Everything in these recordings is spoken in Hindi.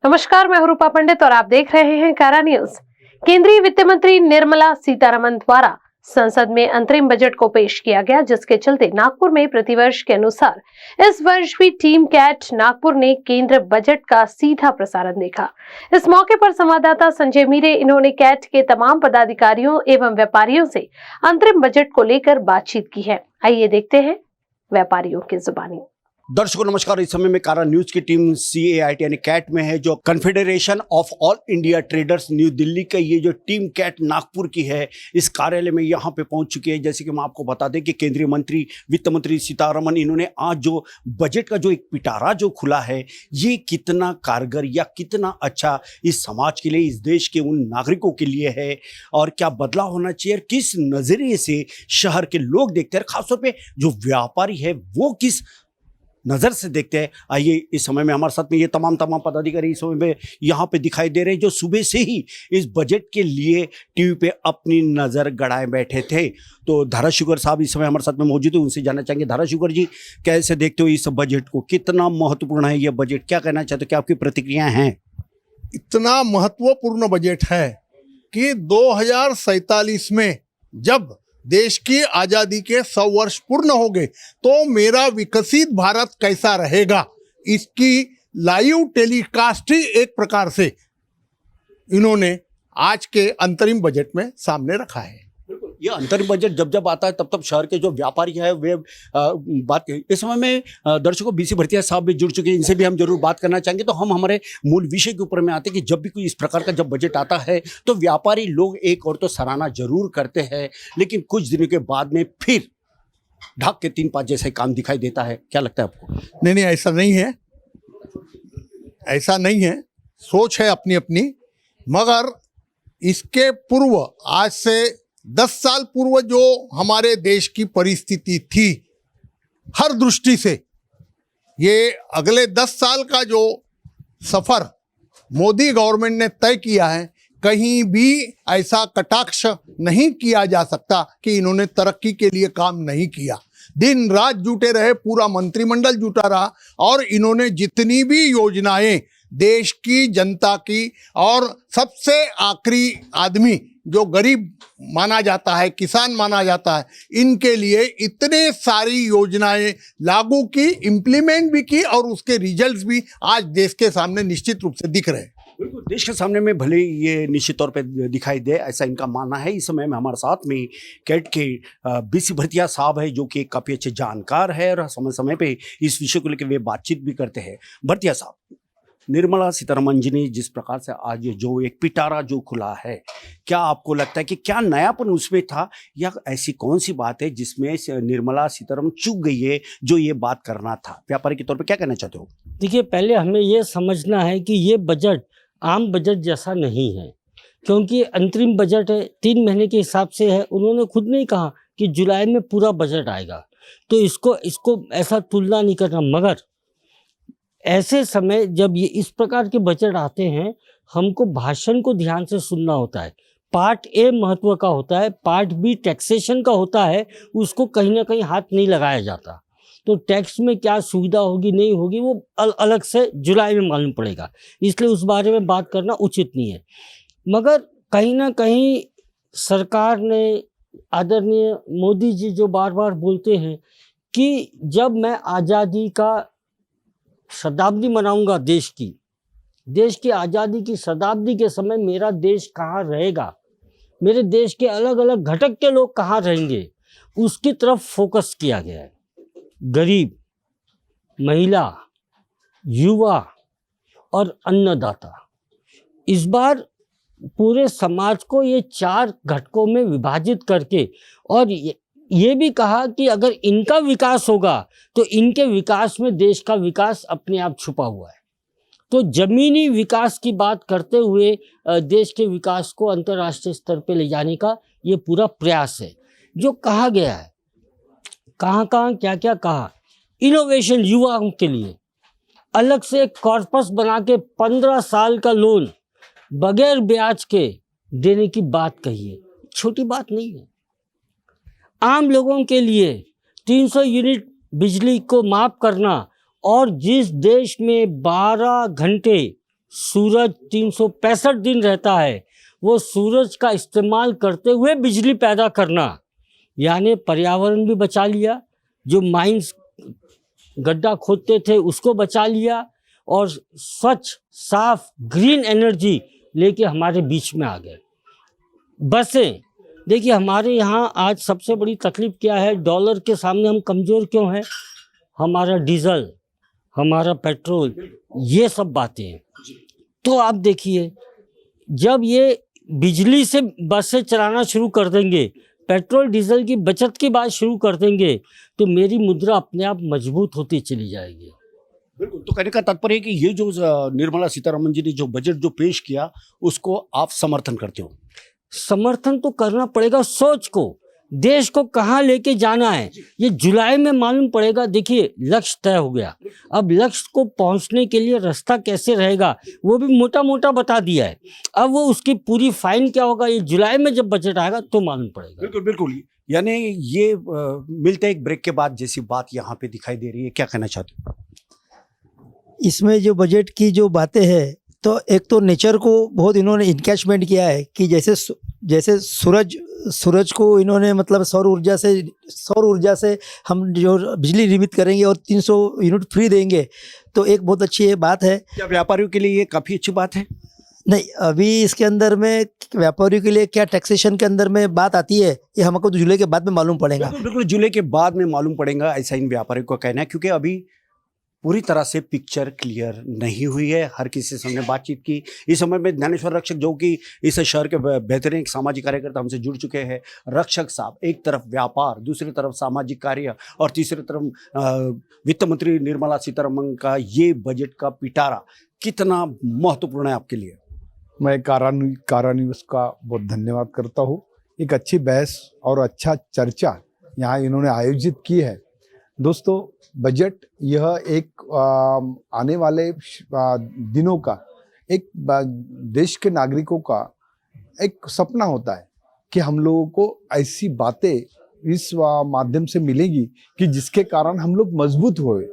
नमस्कार, मैं हूं रूपा पंडित और आप देख रहे हैं कारा न्यूज। केंद्रीय वित्त मंत्री निर्मला सीतारमण द्वारा संसद में अंतरिम बजट को पेश किया गया, जिसके चलते नागपुर में प्रतिवर्ष के अनुसार इस वर्ष भी टीम कैट नागपुर ने केंद्र बजट का सीधा प्रसारण देखा। इस मौके पर संवाददाता संजय मीरे इन्होंने कैट के तमाम पदाधिकारियों एवं व्यापारियों से अंतरिम बजट को लेकर बातचीत की है। आइए देखते हैं व्यापारियों की जुबानी। दर्शकों नमस्कार। इस समय में कारा न्यूज की टीम CAIT यानी कैट में है, जो confederation of all India traders new Delhi का ये जो टीम कैट नागपुर की है, इस कार्यालय में यहाँ पे पहुँच चुकी है। जैसे कि मैं आपको बता दें कि केंद्रीय मंत्री वित्त मंत्री सीतारमण इन्होंने आज जो बजट का जो एक पिटारा जो खुला है, ये कितना कारगर या कितना अच्छा इस समाज के लिए, इस देश के उन नागरिकों के लिए है और क्या बदलाव होना चाहिए, किस नजरिए से शहर के लोग देखते हैं, खासतौर पर जो व्यापारी है वो किस नज़र से देखते हैं। आइए, इस समय में हमारे साथ में ये तमाम पदाधिकारी इस समय में यहाँ पे दिखाई दे रहे हैं, जो सुबह से ही इस बजट के लिए टीवी पे अपनी नज़र गड़ाए बैठे थे। तो धारा शुगर साहब इस समय हमारे साथ में मौजूद है, उनसे जानना चाहेंगे। धारा शुगर जी, कैसे देखते हो इस बजट को, कितना महत्वपूर्ण है ये बजट, क्या कहना चाहते हो, क्या आपकी प्रतिक्रियाएँ हैं? इतना महत्वपूर्ण बजट है कि 2047 में जब देश की आजादी के 100 वर्ष पूर्ण हो गए तो मेरा विकसित भारत कैसा रहेगा, इसकी लाइव टेलीकास्ट ही एक प्रकार से इन्होंने आज के अंतरिम बजट में सामने रखा है। ये अंतरिम बजट जब आता है तब शहर के जो व्यापारी है वे बात इस समय में दर्शकों BC भरतिया साहब भी जुड़ चुके हैं, इनसे भी हम जरूर बात करना चाहेंगे। तो हम हमारे मूल विषय के ऊपर में आते हैं कि जब भी कोई इस प्रकार का जब बजट आता है तो व्यापारी लोग एक और तो सराहना जरूर करते हैं, लेकिन कुछ दिनों के बाद में फिर ढाक के 3 5 जैसा काम दिखाई देता है। क्या लगता है आपको? नहीं, ऐसा नहीं है, ऐसा नहीं है, सोच है अपनी अपनी। मगर इसके पूर्व, आज से 10 साल पूर्व जो हमारे देश की परिस्थिति थी हर दृष्टि से, ये अगले 10 साल का जो सफर मोदी गवर्नमेंट ने तय किया है, कहीं भी ऐसा कटाक्ष नहीं किया जा सकता कि इन्होंने तरक्की के लिए काम नहीं किया। दिन रात जुटे रहे, पूरा मंत्रिमंडल जुटा रहा और इन्होंने जितनी भी योजनाएं देश की जनता की और सबसे आखिरी आदमी जो गरीब माना जाता है, किसान माना जाता है, इनके लिए इतने सारी योजनाएं लागू की, इम्प्लीमेंट भी की और उसके रिजल्ट्स भी आज देश के सामने निश्चित रूप से दिख रहे हैं। बिल्कुल, देश के सामने में भले ये निश्चित तौर पे दिखाई दे, ऐसा इनका मानना है। इस समय में हमारे साथ में कैट के BC भरतिया साहब है, जो कि काफ़ी अच्छे जानकार है और समय समय पे इस विषय को लेकर वे बातचीत भी करते हैं। भरतिया साहब, निर्मला सीतारमण जी ने जिस प्रकार से आज जो एक पिटारा जो खुला है, क्या आपको लगता है कि क्या नयापन उसमें था या ऐसी कौन सी बात है जिसमें निर्मला सीतारमण चूक गई है जो ये बात करना था? व्यापारी के तौर पे क्या कहना चाहते हो? देखिए, पहले हमें ये समझना है कि ये बजट आम बजट जैसा नहीं है, क्योंकि अंतरिम बजट है, 3 महीने के हिसाब से है। उन्होंने खुद नहीं कहा कि जुलाई में पूरा बजट आएगा, तो इसको ऐसा तुलना नहीं करना। मगर ऐसे समय जब ये इस प्रकार के बजट आते हैं, हमको भाषण को ध्यान से सुनना होता है। पार्ट A महत्व का होता है, पार्ट B टैक्सेशन का होता है, उसको कहीं ना कहीं हाथ नहीं लगाया जाता। तो टैक्स में क्या सुविधा होगी नहीं होगी वो अलग से जुलाई में मालूम पड़ेगा, इसलिए उस बारे में बात करना उचित नहीं है। मगर कहीं ना कहीं सरकार ने, आदरणीय मोदी जी जो बार बार बोलते हैं कि जब मैं आज़ादी का शताब्दी मनाऊंगा, देश की आज़ादी की शताब्दी के समय मेरा देश कहाँ रहेगा, मेरे देश के अलग अलग घटक के लोग कहाँ रहेंगे, उसकी तरफ फोकस किया गया है। गरीब, महिला, युवा और अन्नदाता, इस बार पूरे समाज को ये 4 घटकों में विभाजित करके और ये भी कहा कि अगर इनका विकास होगा तो इनके विकास में देश का विकास अपने आप छुपा हुआ है। तो जमीनी विकास की बात करते हुए देश के विकास को अंतर्राष्ट्रीय स्तर पे ले जाने का ये पूरा प्रयास है। जो कहा गया है, कहाँ क्या क्या कहा, इनोवेशन युवाओं के लिए अलग से एक कॉर्पस बना के 15 साल का लोन बगैर ब्याज के देने की बात कही है। छोटी बात नहीं है। आम लोगों के लिए 300 यूनिट बिजली को माफ करना और जिस देश में 12 घंटे सूरज 365 दिन रहता है, वो सूरज का इस्तेमाल करते हुए बिजली पैदा करना, यानी पर्यावरण भी बचा लिया, जो माइंस गड्ढा खोदते थे उसको बचा लिया, और स्वच्छ साफ ग्रीन एनर्जी लेके हमारे बीच में आ गए। बसें, देखिए हमारे यहाँ आज सबसे बड़ी तकलीफ क्या है, डॉलर के सामने हम कमज़ोर क्यों हैं? हमारा डीजल, हमारा पेट्रोल, ये सब बातें हैं। तो आप देखिए, जब ये बिजली से बसें चलाना शुरू कर देंगे, पेट्रोल डीजल की बचत की बात शुरू कर देंगे, तो मेरी मुद्रा अपने आप मजबूत होती चली जाएगी। बिल्कुल, तो कहने का तात्पर्य है कि ये जो निर्मला सीतारमण जी ने जो बजट जो पेश किया उसको आप समर्थन करते हो? समर्थन तो करना पड़ेगा, सोच को, देश को कहाँ लेके जाना है ये जुलाई में मालूम पड़ेगा। देखिए लक्ष्य तय हो गया, अब लक्ष्य को पहुंचने के लिए रास्ता कैसे रहेगा वो भी मोटा मोटा बता दिया है। अब वो उसकी पूरी फाइन क्या होगा ये जुलाई में जब बजट आएगा तो मालूम पड़ेगा। बिल्कुल बिल्कुल, यानी ये मिलते हैं एक ब्रेक के बाद जैसी बात यहाँ पे दिखाई दे रही है, क्या कहना चाहते हो? इसमें जो बजट की जो बातें हैं, तो एक तो नेचर को बहुत इन्होंने इनकैचमेंट किया है कि जैसे सूरज को इन्होंने मतलब सौर ऊर्जा से हम जो बिजली निर्मित करेंगे और 300 यूनिट फ्री देंगे, तो एक बहुत अच्छी ये बात है। क्या व्यापारियों के लिए ये काफ़ी अच्छी बात है? नहीं, अभी इसके अंदर में व्यापारियों के लिए क्या टैक्सेशन के अंदर में बात आती है, ये हमको तो जुलाई के बाद में मालूम पड़ेगा। बिल्कुल बिल्कुल, जुलाई के बाद में मालूम पड़ेगा, ऐसा इन व्यापारियों का कहना है, क्योंकि अभी पूरी तरह से पिक्चर क्लियर नहीं हुई है। हर किसी से हमने बातचीत की। इस समय में ज्ञानेश्वर रक्षक जो कि इस शहर के बेहतरीन सामाजिक कार्यकर्ता हमसे जुड़ चुके हैं। रक्षक साहब, एक तरफ व्यापार, दूसरी तरफ सामाजिक कार्य और तीसरी तरफ वित्त मंत्री निर्मला सीतारमण का ये बजट का पिटारा कितना महत्वपूर्ण है आपके लिए? मैं कारा न्यूज़ का बहुत धन्यवाद करता हूँ। एक अच्छी बहस और अच्छा चर्चा यहाँ इन्होंने आयोजित की है। दोस्तों, बजट यह एक आने वाले दिनों का एक देश के नागरिकों का एक सपना होता है कि हम लोगों को ऐसी बातें इस माध्यम से मिलेगी कि जिसके कारण हम लोग मजबूत होए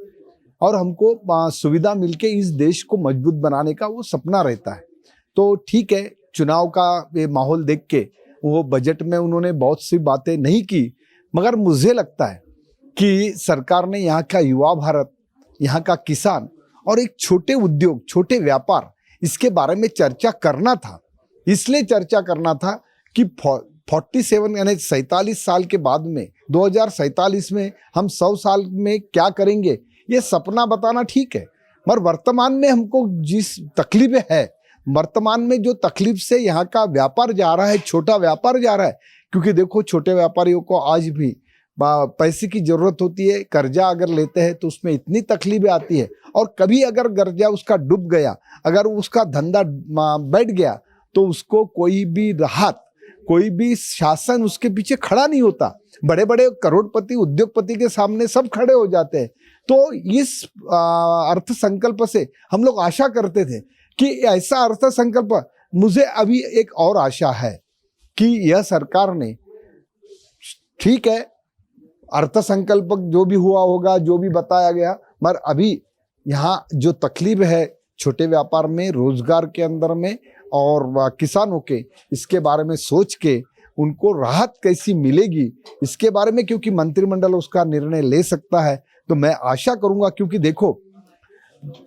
और हमको सुविधा मिलके इस देश को मजबूत बनाने का वो सपना रहता है। तो ठीक है, चुनाव का ये माहौल देख के वो बजट में उन्होंने बहुत सी बातें नहीं की, मगर मुझे लगता है कि सरकार ने यहाँ का युवा भारत, यहाँ का किसान और एक छोटे उद्योग, छोटे व्यापार, इसके बारे में चर्चा करना था। इसलिए चर्चा करना था कि 47 यानी 47 साल के बाद में 2047 में हम 100 साल में क्या करेंगे, ये सपना बताना ठीक है, मगर वर्तमान में हमको जिस तकलीफ है, वर्तमान में जो तकलीफ से यहाँ का व्यापार जा रहा है, छोटा व्यापार जा रहा है, क्योंकि देखो छोटे व्यापारियों को आज भी पैसे की जरूरत होती है। कर्जा अगर लेते हैं तो उसमें इतनी तकलीफें आती है, और कभी अगर कर्जा उसका डूब गया, अगर उसका धंधा बैठ गया, तो उसको कोई भी राहत, कोई भी शासन उसके पीछे खड़ा नहीं होता। बड़े बड़े करोड़पति उद्योगपति के सामने सब खड़े हो जाते हैं। तो इस अर्थ संकल्प से हम लोग आशा करते थे कि ऐसा अर्थ संकल्प, मुझे अभी एक और आशा है कि यह सरकार ने, ठीक है अर्थ संकल्प जो भी हुआ होगा, जो भी बताया गया, मगर अभी यहाँ जो तकलीफ है छोटे व्यापार में, रोजगार के अंदर में और किसानों के, इसके बारे में सोच के उनको राहत कैसी मिलेगी इसके बारे में, क्योंकि मंत्रिमंडल उसका निर्णय ले सकता है। तो मैं आशा करूंगा, क्योंकि देखो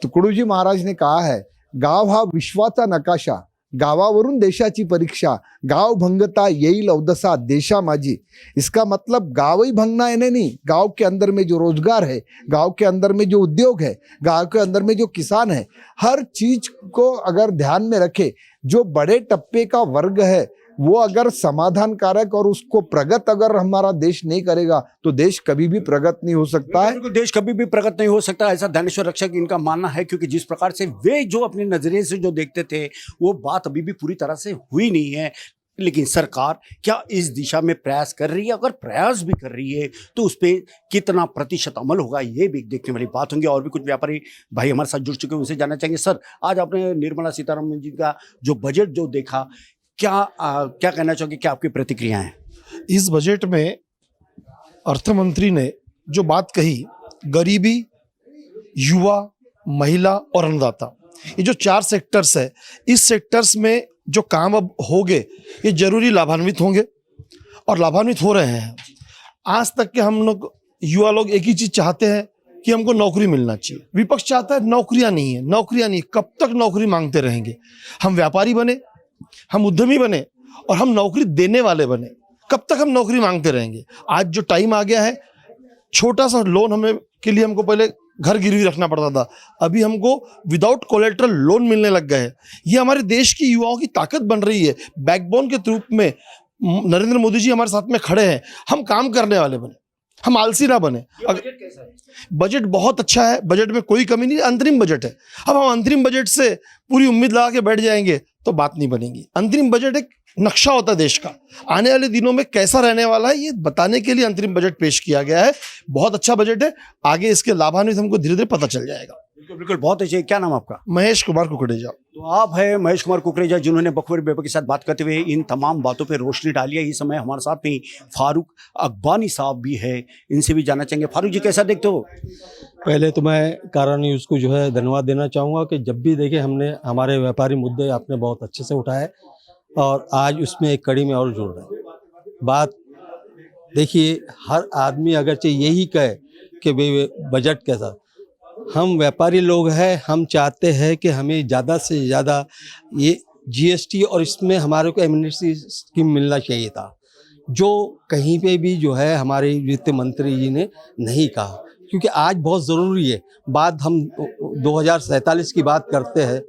तुकडोजी महाराज ने कहा है, गाव हा विश्वाचा नकाशा, गावावरून देशाची परीक्षा, गाव भंगता येईल अवदसा देशा माझी। इसका मतलब गाव ही भंगना है नहीं, गांव के अंदर में जो रोजगार है, गांव के अंदर में जो उद्योग है, गांव के अंदर में जो किसान है, हर चीज को अगर ध्यान में रखे, जो बड़े टप्पे का वर्ग है वो अगर समाधान कारक और उसको प्रगत अगर हमारा देश नहीं करेगा तो देश कभी भी प्रगत नहीं हो सकता है। देश कभी भी प्रगत नहीं हो सकता, ऐसा ज्ञानेश्वर रक्षक इनका मानना है, क्योंकि जिस प्रकार से वे जो अपने नजरिए से जो देखते थे वो बात अभी भी पूरी तरह से हुई नहीं है। लेकिन सरकार क्या इस दिशा में प्रयास कर रही है? अगर प्रयास भी कर रही है तो उस पर कितना प्रतिशत अमल होगा, ये भी देखने वाली बात होंगी। और भी कुछ व्यापारी भाई हमारे साथ जुड़ चुके हैं, उनसे जानना चाहेंगे। सर, आज आपने निर्मला सीतारमण जी का जो बजट जो देखा, क्या कहना चाहोगे, क्या आपकी प्रतिक्रिया है? इस बजट में अर्थ मंत्री ने जो बात कही, गरीबी, युवा, महिला और अन्नदाता, ये जो 4 सेक्टर्स है, इस सेक्टर्स में जो काम अब होंगे ये जरूरी लाभान्वित होंगे और लाभान्वित हो रहे हैं। आज तक के हम लोग युवा लोग एक ही चीज चाहते हैं कि हमको नौकरी मिलना चाहिए। विपक्ष चाहता है नौकरियां नहीं है, नौकरियां नहीं, कब तक नौकरी मांगते रहेंगे। हम व्यापारी बने, हम उद्यमी बने और हम नौकरी देने वाले बने, कब तक हम नौकरी मांगते रहेंगे। आज जो टाइम आ गया है, छोटा सा लोन हमें के लिए हमको पहले घर गिरवी रखना पड़ता था, अभी हमको विदाउट कोलेट्रल लोन मिलने लग गए हैं। ये हमारे देश की युवाओं की ताकत बन रही है। बैकबोन के रूप में नरेंद्र मोदी जी हमारे साथ में खड़े हैं। हम काम करने वाले बने, हम आलसी ना बने। बजट बहुत अच्छा है, बजट में कोई कमी नहीं, अंतरिम बजट है। अब हम अंतरिम बजट से पूरी उम्मीद लगा के बैठ जाएंगे तो बात नहीं बनेगी। अंतरिम बजट एक नक्शा होता है देश का, आने वाले दिनों में कैसा रहने वाला है ये बताने के लिए अंतरिम बजट पेश किया गया है। बहुत अच्छा बजट है, आगे इसके लाभान्वित हमको धीरे धीरे पता चल जाएगा। बिल्कुल बिल्कुल, बहुत अच्छे। क्या नाम आपका? महेश कुमार कुकरेजा। तो आप है महेश कुमार कुकरेजा, जिन्होंने बखवर बेबा के साथ बात करते हुए इन तमाम बातों पे रोशनी डाली है। इस समय हमारे साथ में फारूक अकबानी साहब भी है, इनसे भी जानना चाहेंगे। फारूक जी, कैसा देखते हो? पहले तो मैं कारा न्यूज़ को जो है धन्यवाद देना चाहूँगा कि जब भी देखे हमने हमारे व्यापारी मुद्दे आपने बहुत अच्छे से उठाए और आज उसमें एक कड़ी में और जोड़ रहे हैं। बात देखिए, हर आदमी अगरचे यही कहे कि भाई बजट कैसा, हम व्यापारी लोग हैं, हम चाहते हैं कि हमें ज़्यादा से ज़्यादा ये जीएसटी और इसमें हमारे को एमनेस्टी स्कीम मिलना चाहिए था, जो कहीं पे भी जो है हमारे वित्त मंत्री जी ने नहीं कहा, क्योंकि आज बहुत ज़रूरी है। बात हम 2047 की बात करते हैं,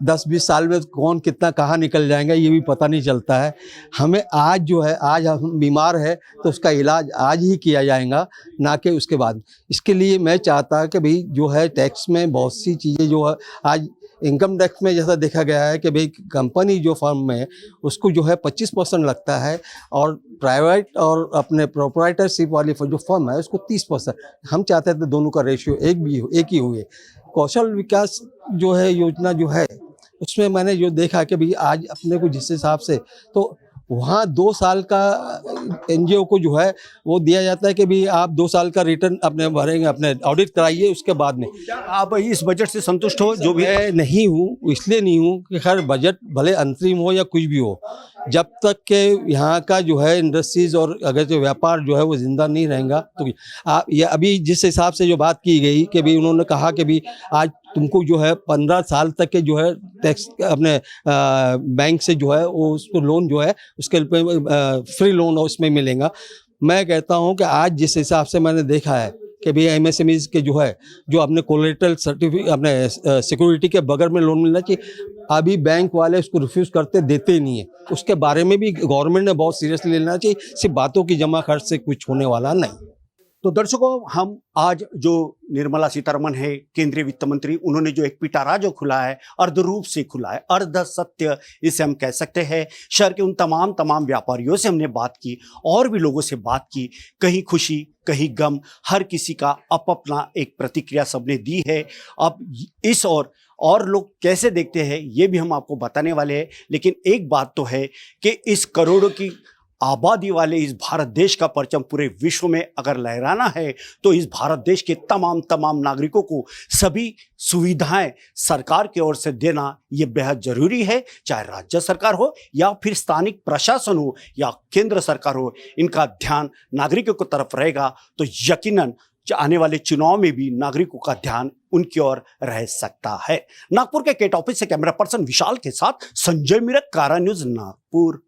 10-20 साल में कौन कितना कहाँ निकल जाएगा ये भी पता नहीं चलता है। हमें आज जो है, आज हम बीमार है तो उसका इलाज आज ही किया जाएगा, ना कि उसके बाद। इसके लिए मैं चाहता कि भाई जो है टैक्स में बहुत सी चीज़ें जो है, आज इनकम टैक्स में जैसा देखा गया है कि भाई कंपनी जो फर्म में उसको जो है 25% लगता है और प्राइवेट और अपने प्रोप्राइटरशिप वाली जो फर्म है उसको 30%। हम चाहते थे दोनों का रेशियो एक ही हुए। कौशल विकास जो है योजना जो है उसमें मैंने जो देखा कि भाई आज अपने को जिस हिसाब से, तो वहाँ 2 साल का एनजीओ को जो है वो दिया जाता है कि भाई आप 2 साल का रिटर्न अपने भरेंगे, अपने ऑडिट कराइए, उसके बाद में। क्या आप इस बजट से संतुष्ट हो? जो भी मैं नहीं हूँ, इसलिए नहीं हूँ कि खैर बजट भले अंतरिम हो या कुछ भी हो, जब तक के यहाँ का जो है इंडस्ट्रीज और अगर जो व्यापार जो है वो जिंदा नहीं रहेगा तो आप ये अभी जिस हिसाब से जो बात की गई कि भाई उन्होंने कहा कि भाई आज तुमको जो है 15 साल तक के जो है टैक्स अपने बैंक से जो है वो उसको लोन जो है उसके फ्री लोन उसमें मिलेगा। मैं कहता हूँ कि आज जिस हिसाब से मैंने देखा है कि भाई एमएसएमईज के जो है जो अपने कोलेटरल सर्टिफिकेट अपने सिक्योरिटी के बगैर में लोन मिलना चाहिए, अभी बैंक वाले उसको रिफ्यूज़ करते देते ही नहीं है। उसके बारे में भी गवर्नमेंट ने बहुत सीरियसली लेना चाहिए, सिर्फ बातों की जमा खर्च से कुछ होने वाला नहीं। तो दर्शकों, हम आज जो निर्मला सीतारमण है केंद्रीय वित्त मंत्री, उन्होंने जो एक पिटारा जो खुला है, अर्ध रूप से खुला है, अर्ध सत्य इसे हम कह सकते हैं। शहर के उन तमाम व्यापारियों से हमने बात की और भी लोगों से बात की, कहीं खुशी कहीं गम, हर किसी का अपना एक प्रतिक्रिया सबने दी है। अब इस और लोग कैसे देखते हैं ये भी हम आपको बताने वाले हैं। लेकिन एक बात तो है कि इस करोड़ों की आबादी वाले इस भारत देश का परचम पूरे विश्व में अगर लहराना है तो इस भारत देश के तमाम नागरिकों को सभी सुविधाएं सरकार की ओर से देना ये बेहद जरूरी है। चाहे राज्य सरकार हो या फिर स्थानिक प्रशासन हो या केंद्र सरकार हो, इनका ध्यान नागरिकों की तरफ रहेगा तो यकीनन आने वाले चुनाव में भी नागरिकों का ध्यान उनकी ओर रह सकता है। नागपुर के केट ऑफिस से कैमरा पर्सन विशाल के साथ संजय मिरक, कारा न्यूज़, नागपुर।